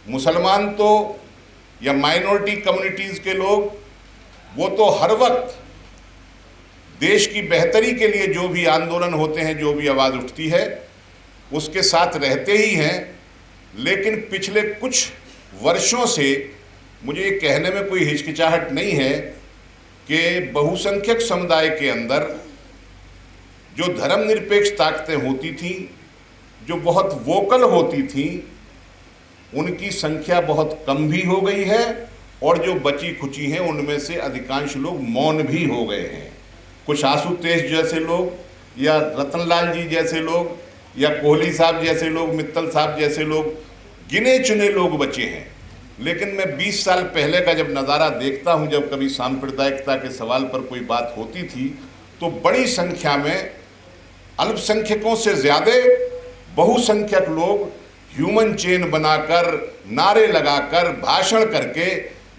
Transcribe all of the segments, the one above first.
मुसलमान तो या माइनॉरिटी कम्युनिटीज़ के लोग, वो तो हर वक्त देश की बेहतरी के लिए जो भी आंदोलन होते हैं, जो भी आवाज़ उठती है, उसके साथ रहते ही हैं। लेकिन पिछले कुछ वर्षों से मुझे ये कहने में कोई हिचकिचाहट नहीं है कि बहुसंख्यक समुदाय के अंदर जो धर्मनिरपेक्ष ताकतें होती थीं, जो बहुत वोकल होती थीं, उनकी संख्या बहुत कम भी हो गई है, और जो बची खुची हैं उनमें से अधिकांश लोग मौन भी हो गए हैं। कुछ आशुतोष जैसे लोग या रतनलाल जी जैसे लोग या कोहली साहब जैसे लोग, मित्तल साहब जैसे लोग, गिने चुने लोग बचे हैं। लेकिन मैं 20 साल पहले का जब नज़ारा देखता हूं, जब कभी सांप्रदायिकता के सवाल पर कोई बात होती थी, तो बड़ी संख्या में अल्पसंख्यकों से ज़्यादा बहुसंख्यक लोग ह्यूमन चेन बनाकर, नारे लगाकर, भाषण करके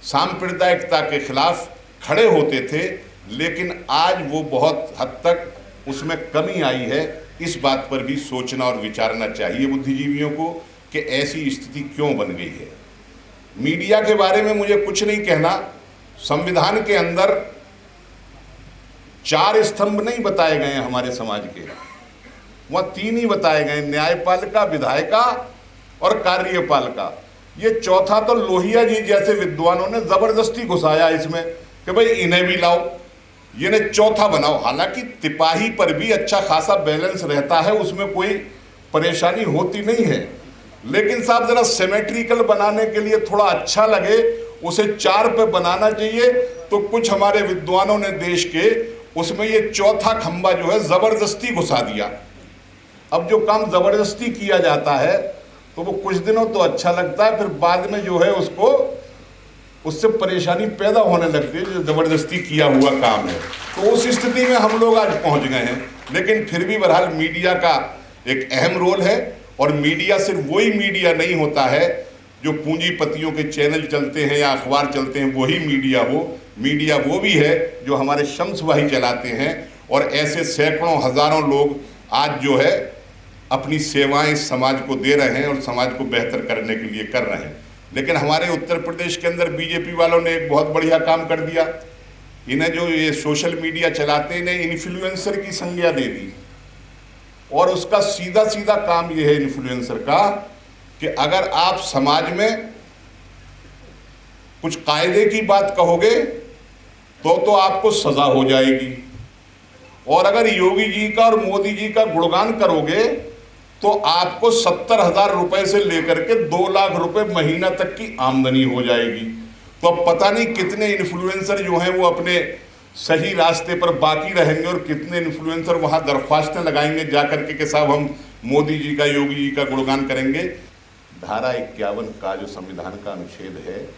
सांप्रदायिकता के खिलाफ खड़े होते थे। लेकिन आज वो बहुत हद तक उसमें कमी आई है। इस बात पर भी सोचना और विचारना चाहिए बुद्धिजीवियों को कि ऐसी स्थिति क्यों बन गई है। मीडिया के बारे में मुझे कुछ नहीं कहना। संविधान के अंदर 4 स्तंभ नहीं बताए गए हैं हमारे समाज के, वहाँ 3 ही बताए गए, न्यायपालिका, विधायिका और कार्यपालिका। ये चौथा तो लोहिया जी जैसे विद्वानों ने जबरदस्ती घुसाया इसमें कि भाई इन्हें भी लाओ, ये चौथा बनाओ। हालांकि तिपाही पर भी अच्छा खासा बैलेंस रहता है, उसमें कोई परेशानी होती नहीं है। लेकिन साहब जरा सिमेट्रिकल बनाने के लिए थोड़ा अच्छा लगे, उसे 4 पे बनाना चाहिए। तो कुछ हमारे विद्वानों ने देश के उसमें ये चौथा खंबा जो है जबरदस्ती घुसा दिया। अब जो काम जबरदस्ती किया जाता है तो वो कुछ दिनों तो अच्छा लगता है, फिर बाद में जो है उससे परेशानी पैदा होने लगती है, जो जबरदस्ती किया हुआ काम है। तो उस स्थिति में हम लोग आज पहुंच गए हैं। लेकिन फिर भी बहरहाल मीडिया का एक अहम रोल है, और मीडिया सिर्फ वही मीडिया नहीं होता है जो पूंजीपतियों के चैनल चलते हैं या अखबार चलते हैं वही मीडिया हो। मीडिया वो भी है जो हमारे शम्स भाई चलाते हैं, और ऐसे सैकड़ों हजारों लोग आज जो है अपनी सेवाएं समाज को दे रहे हैं और समाज को बेहतर करने के लिए कर रहे हैं। लेकिन हमारे उत्तर प्रदेश के अंदर बीजेपी वालों ने एक बहुत बढ़िया काम कर दिया। इन्हें जो ये सोशल मीडिया चलाते हैं, इन्हें इन्फ्लुएंसर की संज्ञा दे दी, और उसका सीधा सीधा काम ये है इन्फ्लुएंसर का कि अगर आप समाज में कुछ कायदे की बात कहोगे तो आपको सजा हो जाएगी, और अगर योगी जी का और मोदी जी का गुणगान करोगे तो आपको 70,000 रुपए से लेकर के 2 लाख रुपए महीना तक की आमदनी हो जाएगी। तो अब पता नहीं कितने इन्फ्लुएंसर जो हैं वो अपने सही रास्ते पर बाकी रहेंगे, और कितने इन्फ्लुएंसर वहां दरख्वास्तें लगाएंगे जाकर के साहब हम मोदी जी का, योगी जी का गुणगान करेंगे। धारा 51 का जो संविधान का अनुच्छेद है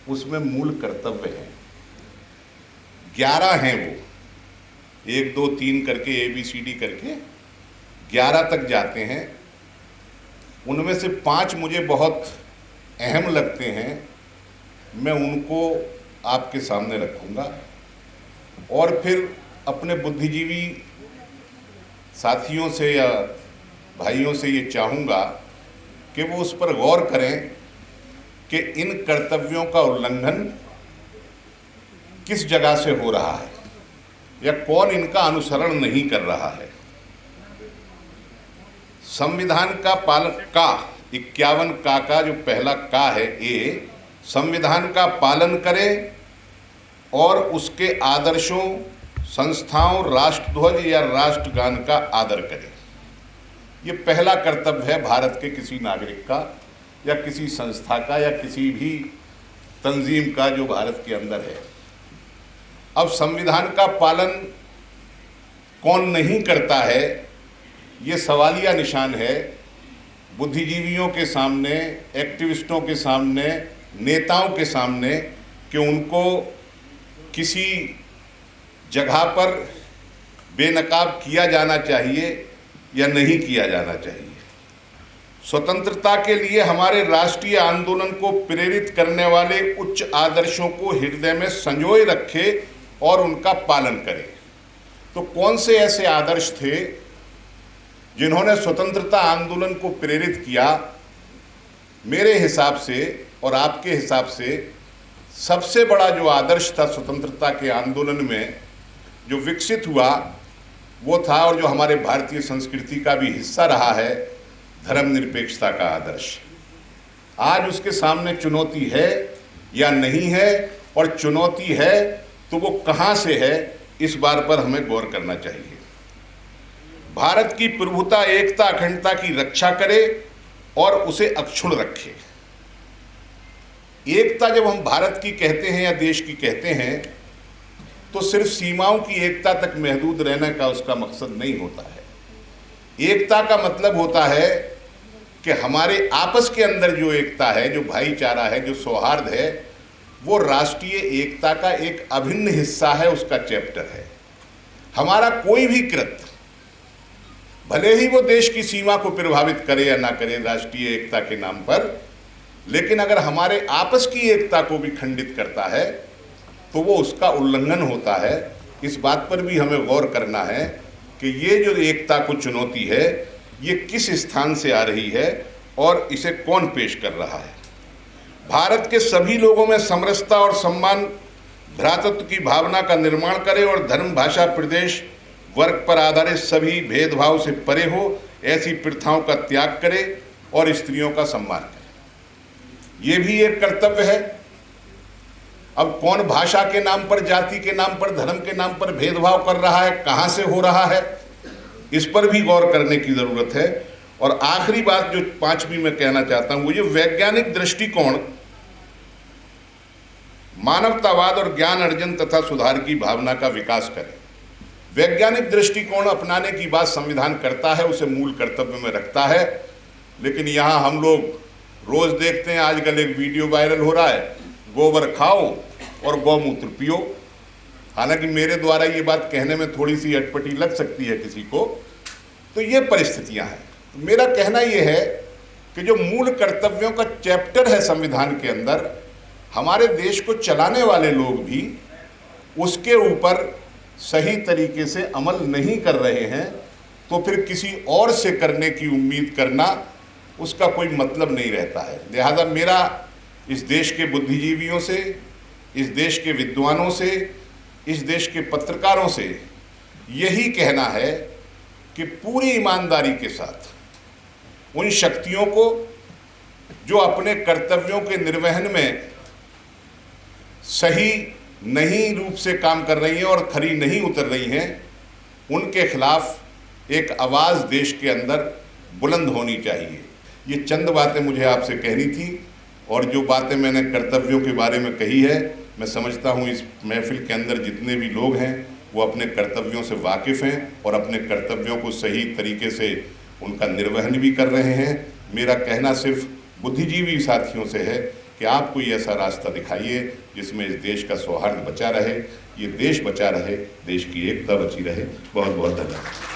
उसमें मूल कर्तव्य है, 11 हैं वो, 1 2 3 करके ABCD करके 11 तक जाते हैं। उनमें से 5 मुझे बहुत अहम लगते हैं, मैं उनको आपके सामने रखूँगा, और फिर अपने बुद्धिजीवी साथियों से या भाइयों से ये चाहूँगा कि वो उस पर गौर करें कि इन कर्तव्यों का उल्लंघन किस जगह से हो रहा है या कौन इनका अनुसरण नहीं कर रहा है। संविधान का पालन का 51 का जो पहला का है, ये संविधान का पालन करे और उसके आदर्शों, संस्थाओं, राष्ट्रध्वज या राष्ट्रगान का आदर करे। ये पहला कर्तव्य है भारत के किसी नागरिक का या किसी संस्था का या किसी भी तंजीम का जो भारत के अंदर है। अब संविधान का पालन कौन नहीं करता है, ये सवालिया निशान है बुद्धिजीवियों के सामने, एक्टिविस्टों के सामने, नेताओं के सामने, कि उनको किसी जगह पर बेनकाब किया जाना चाहिए या नहीं किया जाना चाहिए। स्वतंत्रता के लिए हमारे राष्ट्रीय आंदोलन को प्रेरित करने वाले उच्च आदर्शों को हृदय में संजोए रखे और उनका पालन करे। तो कौन से ऐसे आदर्श थे जिन्होंने स्वतंत्रता आंदोलन को प्रेरित किया? मेरे हिसाब से और आपके हिसाब से सबसे बड़ा जो आदर्श था स्वतंत्रता के आंदोलन में जो विकसित हुआ वो था, और जो हमारे भारतीय संस्कृति का भी हिस्सा रहा है, धर्मनिरपेक्षता का आदर्श। आज उसके सामने चुनौती है या नहीं है, और चुनौती है तो वो कहाँ से है, इस बार पर हमें गौर करना चाहिए। भारत की प्रभुता, एकता, अखंडता की रक्षा करे और उसे अक्षुण्ण रखे। एकता जब हम भारत की कहते हैं या देश की कहते हैं तो सिर्फ सीमाओं की एकता तक महदूद रहने का उसका मकसद नहीं होता है। एकता का मतलब होता है कि हमारे आपस के अंदर जो एकता है, जो भाईचारा है, जो सौहार्द है, वो राष्ट्रीय एकता का एक अभिन्न हिस्सा है, उसका चैप्टर है। हमारा कोई भी कृत्य, भले ही वो देश की सीमा को प्रभावित करे या ना करे राष्ट्रीय एकता के नाम पर, लेकिन अगर हमारे आपस की एकता को भी खंडित करता है तो वो उसका उल्लंघन होता है। इस बात पर भी हमें गौर करना है कि ये जो एकता को चुनौती है ये किस स्थान से आ रही है और इसे कौन पेश कर रहा है। भारत के सभी लोगों में समरसता और सम्मान, भ्रातृत्व की भावना का निर्माण करे और धर्म, भाषा, प्रदेश, वर्ग पर आधारित सभी भेदभाव से परे हो, ऐसी प्रथाओं का त्याग करे और स्त्रियों का सम्मान करे। ये भी एक कर्तव्य है। अब कौन भाषा के नाम पर, जाति के नाम पर, धर्म के नाम पर भेदभाव कर रहा है, कहाँ से हो रहा है, इस पर भी गौर करने की ज़रूरत है। और आखिरी बात जो पांचवी मैं कहना चाहता हूँ वो ये वैज्ञानिक दृष्टिकोण मानवतावाद और ज्ञान अर्जन तथा सुधार की भावना का विकास करे। वैज्ञानिक दृष्टिकोण अपनाने की बात संविधान करता है, उसे मूल कर्तव्य में रखता है, लेकिन यहाँ हम लोग रोज देखते हैं, आजकल एक वीडियो वायरल हो रहा है, गोबर खाओ और गौमूत्र पियो। हालांकि मेरे द्वारा ये बात कहने में थोड़ी सी अटपटी लग सकती है किसी को, तो ये परिस्थितियां हैं। तो मेरा कहना ये है कि जो मूल कर्तव्यों का चैप्टर है संविधान के अंदर, हमारे देश को चलाने वाले लोग भी उसके ऊपर सही तरीके से अमल नहीं कर रहे हैं, तो फिर किसी और से करने की उम्मीद करना उसका कोई मतलब नहीं रहता है। लिहाजा मेरा इस देश के बुद्धिजीवियों से, इस देश के विद्वानों से, इस देश के पत्रकारों से यही कहना है कि पूरी ईमानदारी के साथ उन शक्तियों को जो अपने कर्तव्यों के निर्वहन में सही नहीं रूप से काम कर रही हैं और खरी नहीं उतर रही हैं, उनके खिलाफ एक आवाज़ देश के अंदर बुलंद होनी चाहिए। ये चंद बातें मुझे आपसे कहनी थी, और जो बातें मैंने कर्तव्यों के बारे में कही है, मैं समझता हूँ इस महफिल के अंदर जितने भी लोग हैं वो अपने कर्तव्यों से वाकिफ़ हैं और अपने कर्तव्यों को सही तरीके से उनका निर्वहन भी कर रहे हैं। मेरा कहना सिर्फ बुद्धिजीवी साथियों से है कि आप कोई ऐसा रास्ता दिखाइए जिसमें इस देश का सौहार्द बचा रहे, ये देश बचा रहे, देश की एकता बची रहे। बहुत बहुत धन्यवाद।